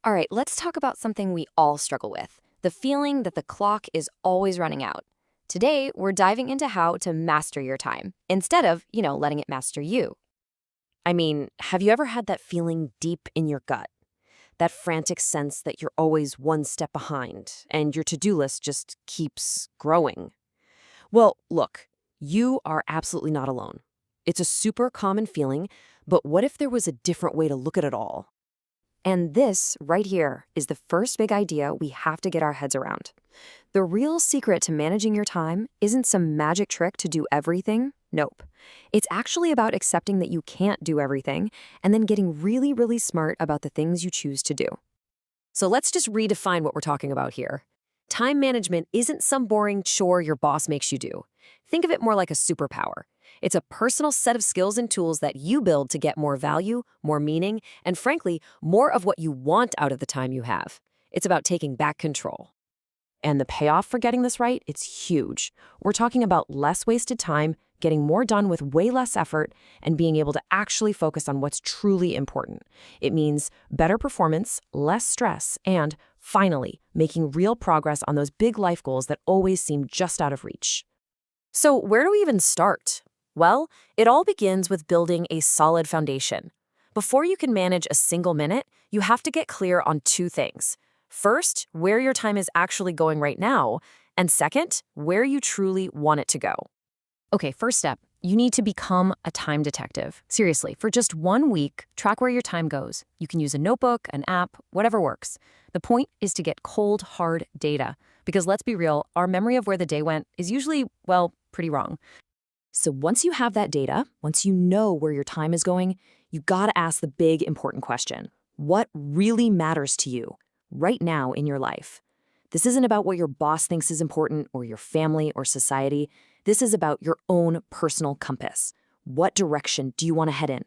All right, let's talk about something we all struggle with, the feeling that the clock is always running out. Today, we're diving into how to master your time instead of, letting it master you. I mean, have you ever had that feeling deep in your gut? That frantic sense that you're always one step behind and your to do list just keeps growing? Well, look, you are absolutely not alone. It's a super common feeling, but what if there was a different way to look at it all? And this, right here, is the first big idea we have to get our heads around. The real secret to managing your time isn't some magic trick to do everything. Nope. It's actually about accepting that you can't do everything and then getting really, really smart about the things you choose to do. So let's just redefine what we're talking about here. Time management isn't some boring chore your boss makes you do. Think of it more like a superpower. It's a personal set of skills and tools that you build to get more value, more meaning, and frankly, more of what you want out of the time you have. It's about taking back control. And the payoff for getting this right, it's huge. We're talking about less wasted time, getting more done with way less effort, and being able to actually focus on what's truly important. It means better performance, less stress, and, finally, making real progress on those big life goals that always seem just out of reach. So where do we even start? Well, it all begins with building a solid foundation. Before you can manage a single minute, you have to get clear on two things. First, where your time is actually going right now, and second, where you truly want it to go. Okay, first step, you need to become a time detective. Seriously, for just 1 week, track where your time goes. You can use a notebook, an app, whatever works. The point is to get cold, hard data. Because let's be real, our memory of where the day went is usually, well, pretty wrong. So once you have that data, once you know where your time is going, you gotta ask the big important question. What really matters to you right now in your life? This isn't about what your boss thinks is important or your family or society. This is about your own personal compass. What direction do you want to head in?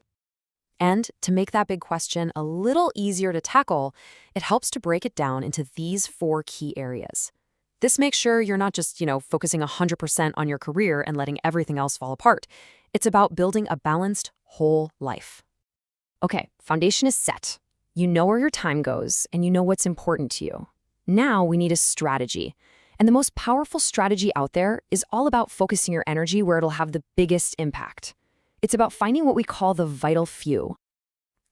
And to make that big question a little easier to tackle, it helps to break it down into these 4 key areas. This makes sure you're not just, focusing 100% on your career and letting everything else fall apart. It's about building a balanced, whole life. Okay, foundation is set. You know where your time goes, and you know what's important to you. Now we need a strategy. And the most powerful strategy out there is all about focusing your energy where it'll have the biggest impact. It's about finding what we call the vital few.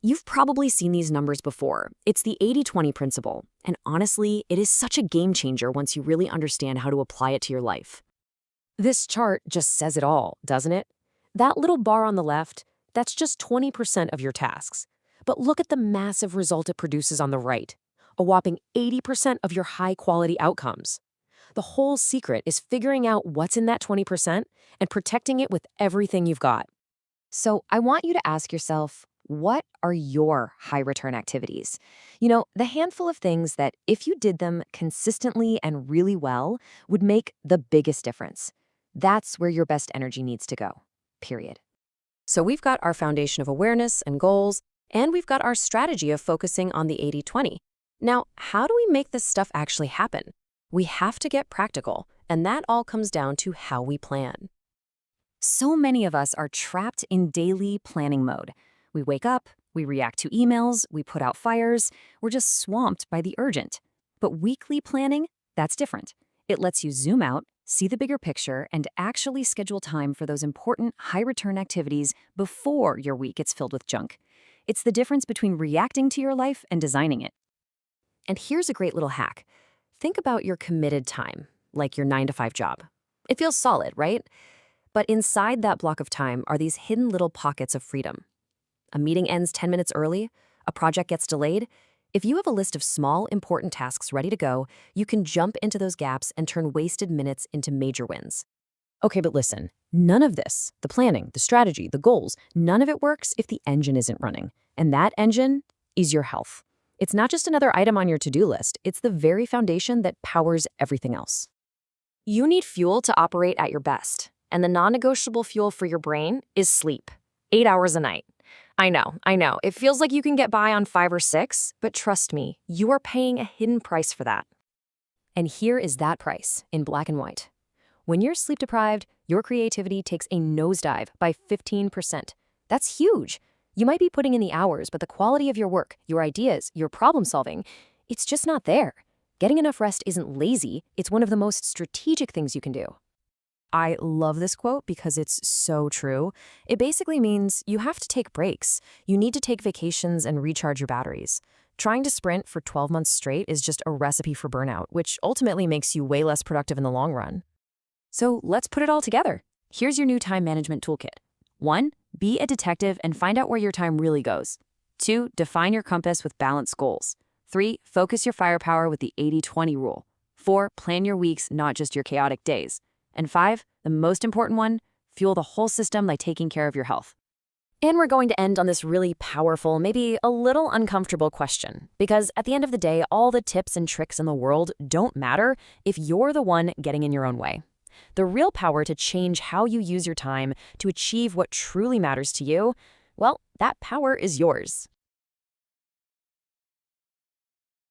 You've probably seen these numbers before. It's the 80-20 principle. And honestly, it is such a game changer once you really understand how to apply it to your life. This chart just says it all, doesn't it? That little bar on the left, that's just 20% of your tasks. But look at the massive result it produces on the right. A whopping 80% of your high-quality outcomes. The whole secret is figuring out what's in that 20% and protecting it with everything you've got. So I want you to ask yourself, what are your high return activities? The handful of things that if you did them consistently and really well would make the biggest difference. That's where your best energy needs to go, period. So we've got our foundation of awareness and goals, and we've got our strategy of focusing on the 80-20. Now, how do we make this stuff actually happen? We have to get practical, and that all comes down to how we plan. So many of us are trapped in daily planning mode. We wake up, we react to emails, we put out fires, we're just swamped by the urgent. But weekly planning, that's different. It lets you zoom out, see the bigger picture, and actually schedule time for those important high-return activities before your week gets filled with junk. It's the difference between reacting to your life and designing it. And here's a great little hack. Think about your committed time, like your 9-to-5 job. It feels solid, right? But inside that block of time are these hidden little pockets of freedom. A meeting ends 10 minutes early, a project gets delayed. If you have a list of small, important tasks ready to go, you can jump into those gaps and turn wasted minutes into major wins. Okay, but listen, none of this, the planning, the strategy, the goals, none of it works if the engine isn't running. And that engine is your health. It's not just another item on your to-do list, it's the very foundation that powers everything else. You need fuel to operate at your best, and the non-negotiable fuel for your brain is sleep. 8 hours a night. I know. It feels like you can get by on 5 or 6, but trust me, you are paying a hidden price for that. And here is that price in black and white. When you're sleep deprived, your creativity takes a nosedive by 15%. That's huge. You might be putting in the hours, but the quality of your work, your ideas, your problem solving, it's just not there. Getting enough rest isn't lazy, it's one of the most strategic things you can do. I love this quote because it's so true. It basically means you have to take breaks. You need to take vacations and recharge your batteries. Trying to sprint for 12 months straight is just a recipe for burnout, which ultimately makes you way less productive in the long run. So let's put it all together. Here's your new time management toolkit. 1. Be a detective and find out where your time really goes. 2. Define your compass with balanced goals. 3. Focus your firepower with the 80-20 rule. 4. Plan your weeks, not just your chaotic days. And 5, the most important one, fuel the whole system by taking care of your health. And we're going to end on this really powerful, maybe a little uncomfortable question. Because at the end of the day, all the tips and tricks in the world don't matter if you're the one getting in your own way. The real power to change how you use your time to achieve what truly matters to you, well, that power is yours.